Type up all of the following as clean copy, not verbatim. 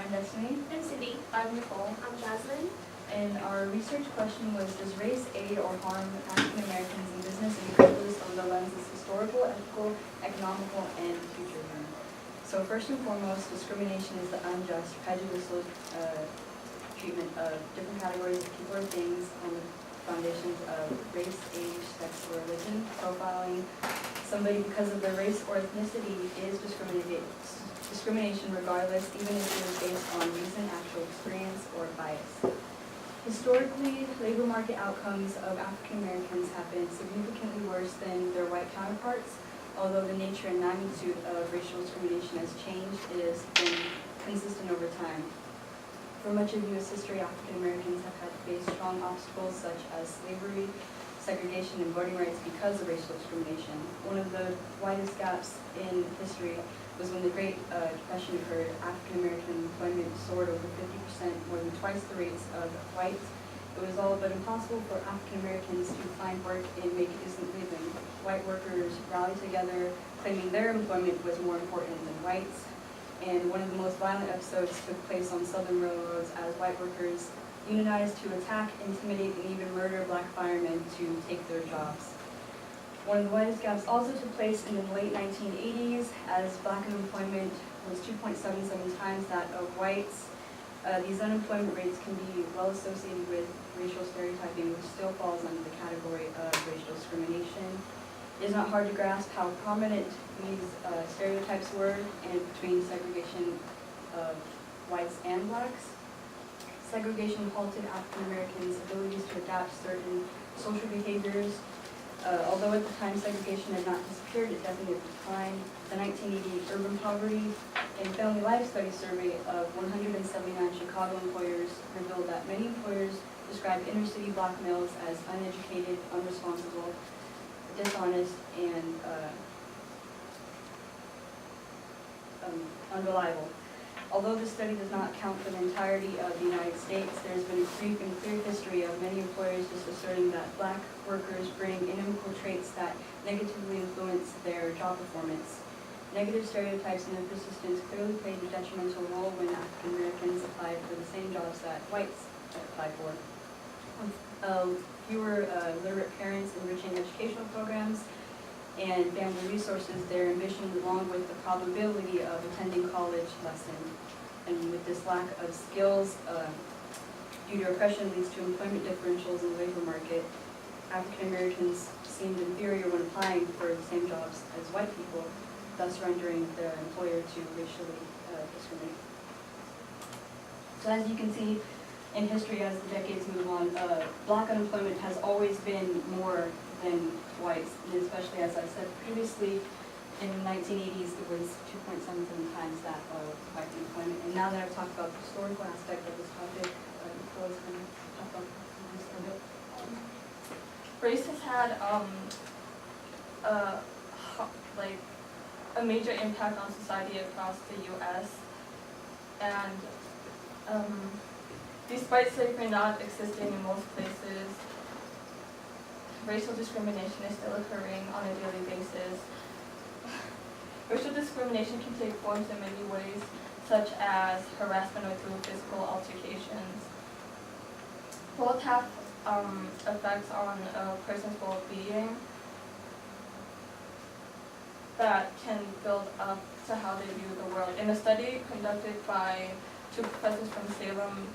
I'm Destiny. I'm Cindy. I'm Nicole. I'm Jasmine. And our research question was, does race aid or harm African Americans in business and capitalist on the lenses historical, ethical, economical, and future? So first and foremost, discrimination is the unjust, prejudicial treatment of different categories of people or things on the foundations of race, age, sex, or religion. Profiling somebody because of their race or ethnicity is discrimination regardless, even if it is based on recent actual experience or bias. Historically, labor market outcomes of African Americans have been significantly worse than their white counterparts. Although the nature and magnitude of racial discrimination has changed, it has been consistent over time. For much of U.S. history, African Americans have had to face strong obstacles such as slavery, segregation, and voting rights because of racial discrimination. One of the widest gaps in history was when the Great Depression occurred. African American employment soared over 50%, more than twice the rates of whites. It was all but impossible for African Americans to find work and make a decent living. White workers rallied together, claiming their employment was more important than whites. And one of the most violent episodes took place on southern railroads as white workers unionized to attack, intimidate, and even murder black firemen to take their jobs. One of the widest gaps also took place in the late 1980s as black unemployment was 2.77 times that of whites. These unemployment rates can be well associated with racial stereotyping, which still falls under the category of racial discrimination. It is not hard to grasp how prominent these stereotypes were and between segregation of whites and blacks. Segregation halted African Americans' abilities to adapt certain social behaviors. Although at the time segregation had not disappeared, it definitely declined. The 1980 Urban Poverty and Family Life Study survey of 179 Chicago employers revealed that many employers described inner-city black males as uneducated, unresponsible, dishonest, and unreliable. Although this study does not account for the entirety of the United States, there has been a brief and clear history of many employers just asserting that black workers bring inimical traits that negatively influence their job performance. Negative stereotypes and their persistence clearly played a detrimental role when African Americans applied for the same jobs that whites applied for. Fewer literate parents, enriching educational programs, and family resources, their ambition along with the probability of attending college lessened. And with this lack of skills due to oppression leads to employment differentials in the labor market. African Americans seemed inferior when applying for the same jobs as white people, thus rendering the employer to racially discriminate. So as you can see in history, as the decades move on, black unemployment has always been more than whites, and especially as I said previously, in the 1980s it was 2.77 times that of white unemployment. And now that I've talked about the historical aspect of this topic, Nicole is going to talk about this a bit. Race has had a major impact on society across the U.S. and despite slavery not existing in most places, racial discrimination is still occurring on a daily basis. Racial discrimination can take forms in many ways, such as harassment or through physical altercations. Both have effects on a person's well-being that can build up to how they view the world. In a study conducted by two professors from Salem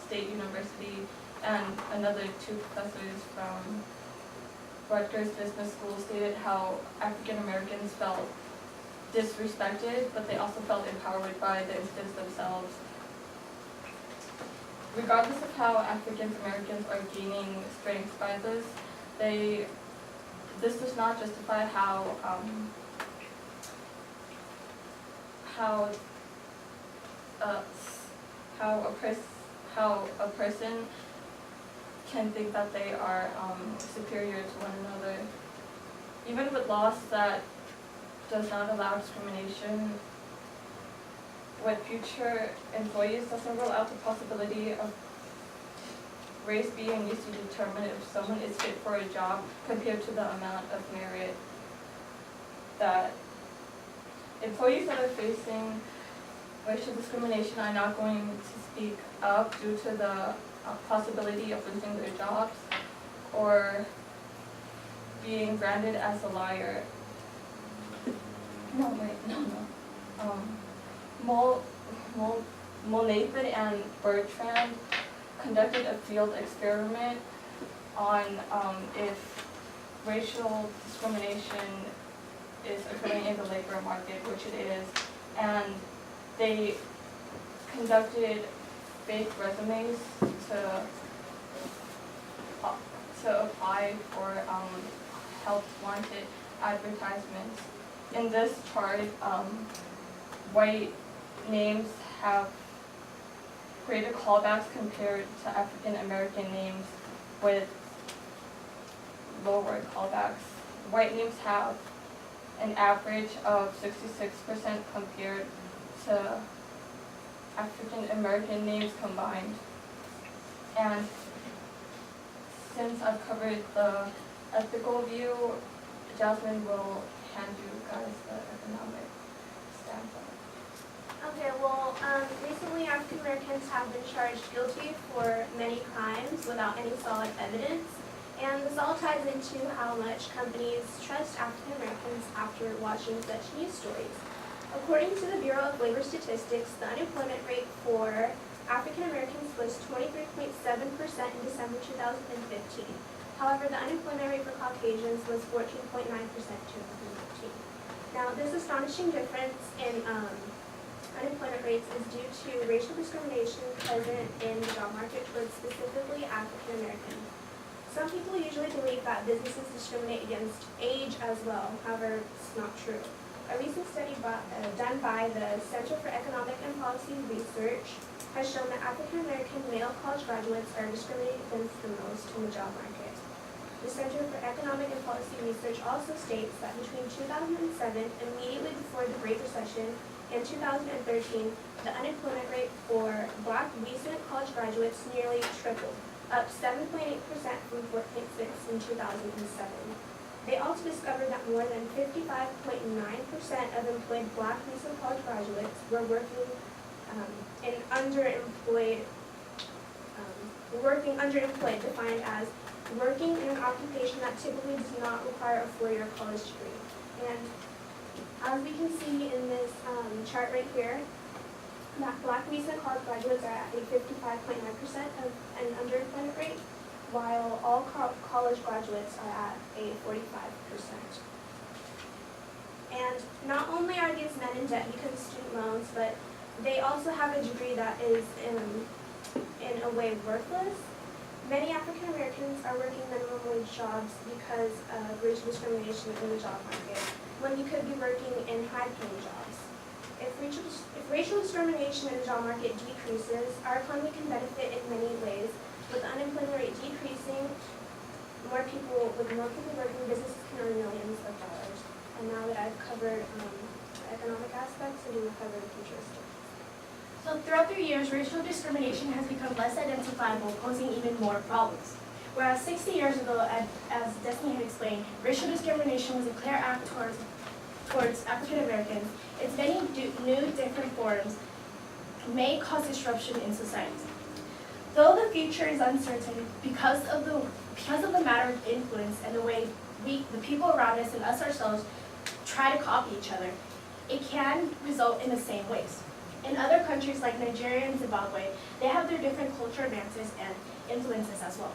State University and another two professors from Rutgers Business School stated how African Americans felt disrespected, but they also felt empowered by the incidents themselves. Regardless of how African Americans are gaining strength by this, this does not justify how a person can think that they are superior to one another. Even with laws that does not allow discrimination, with future employees doesn't rule out the possibility of race being used to determine if someone is fit for a job compared to the amount of merit that employees that are facing racial discrimination are not going to speak up due to the possibility of losing their jobs or being branded as a liar. No. Molnathan and Bertrand conducted a field experiment on if racial discrimination is occurring in the labor market, which it is, and they conducted fake resumes to apply for help wanted advertisements. In this chart, white names have greater callbacks compared to African American names with lower callbacks. White names have an average of 66% compared to African American names combined. And since I've covered the ethical view, Jasmine will hand you guys the economic standpoint. Okay, well, recently African Americans have been charged guilty for many crimes without any solid evidence, and this all ties into how much companies trust African Americans after watching such news stories. According to the Bureau of Labor Statistics, the unemployment rate for African Americans was 23.7% in December 2015. However, the unemployment rate for Caucasians was 14.9% in 2015. Now, this astonishing difference in unemployment rates is due to racial discrimination present in the job market towards specifically African Americans. Some people usually believe that businesses discriminate against age as well. However, it's not true. A recent study done by the Center for Economic and Policy Research has shown that African American male college graduates are discriminated against the most in the job market. The Center for Economic and Policy Research also states that between 2007, immediately before the Great Recession, in 2013, the unemployment rate for Black recent college graduates nearly tripled, up 7.8% from 4.6% in 2007. They also discovered that more than 55.9% of employed Black recent college graduates were working underemployed, defined as working in an occupation that typically does not require a four-year college degree. And as we can see in this chart right here, that Black recent college graduates are at a 55.9% of an underemployment rate, while all college graduates are at a 45%. And not only are these men in debt because of student loans, but they also have a degree that is in a way worthless. Many African Americans are working minimum wage jobs because of racial discrimination in the job market, when you could be working in high-paying jobs. If racial discrimination in the job market decreases, our economy can benefit in many ways. With the unemployment rate decreasing, with more people working, businesses can earn millions of dollars. And now that I've covered the economic aspects, I will cover the futuristic. So throughout the years, racial discrimination has become less identifiable, posing even more problems. Whereas 60 years ago, as Destiny had explained, racial discrimination was a clear act towards African Americans, its many new different forms may cause disruption in society. Though the future is uncertain because of the matter of influence and the way the people around us and us ourselves try to copy each other, it can result in the same ways. In other countries like Nigeria and Zimbabwe, they have their different cultural advances and influences as well.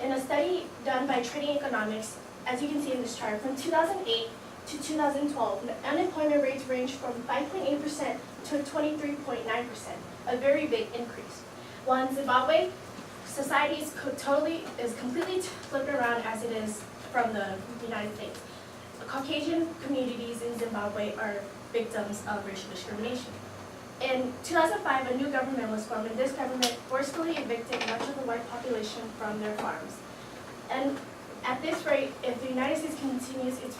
In a study done by Trading Economics, as you can see in this chart, from 2008 to 2012, the unemployment rates ranged from 5.8% to 23.9%, a very big increase. While in Zimbabwe, society is completely flipped around as it is from the United States. The Caucasian communities in Zimbabwe are victims of racial discrimination. In 2005, a new government was formed, and this government forcefully evicted much of the white population from their farms. And at this rate, if the United States continues its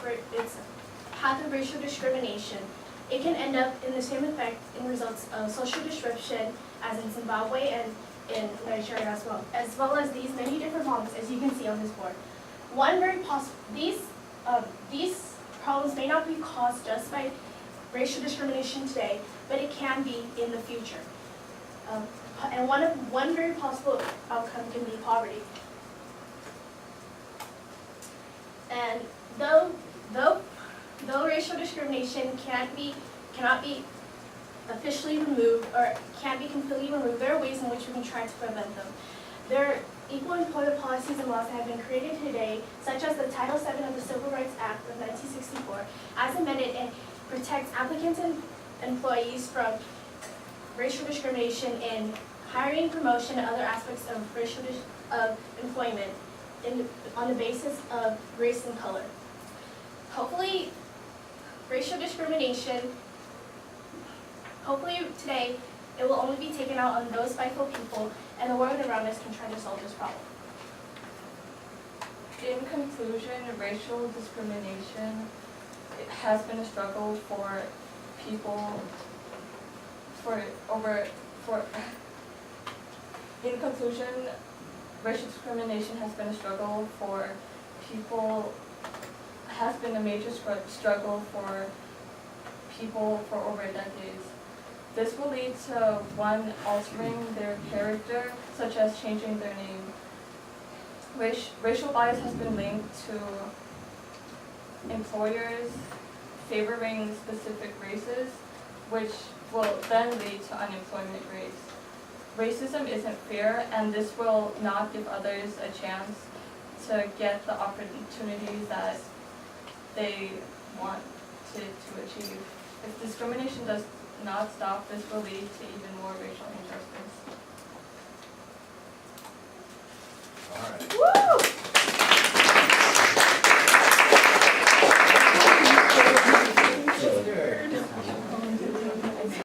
path of racial discrimination, it can end up in the same effect in results of social disruption as in Zimbabwe and in Nigeria as well as these many different problems, as you can see on this board. These problems may not be caused just by racial discrimination today, but it can be in the future. And one very possible outcome can be poverty. And though racial discrimination cannot be officially removed or can't be completely removed, there are ways in which we can try to prevent them. There are equal employment policies and laws that have been created today, such as the Title VII of the Civil Rights Act of 1964. As amended, it protects applicants and employees from racial discrimination in hiring, promotion, and other aspects of employment on the basis of race and color. Hopefully today, it will only be taken out on those spiteful people, and the world around us can try to solve this problem. In conclusion, racial discrimination has been a struggle for people in conclusion, racial discrimination has been a struggle for people, has been a major struggle for people for over decades. This will lead to one, altering their character, such as changing their name. Racial bias has been linked to employers favoring specific races, which will then lead to unemployment rates. Racism isn't fair, and this will not give others a chance to get the opportunities that they want to achieve. If discrimination does not stop, this will lead to even more racial injustice. All right. Woo!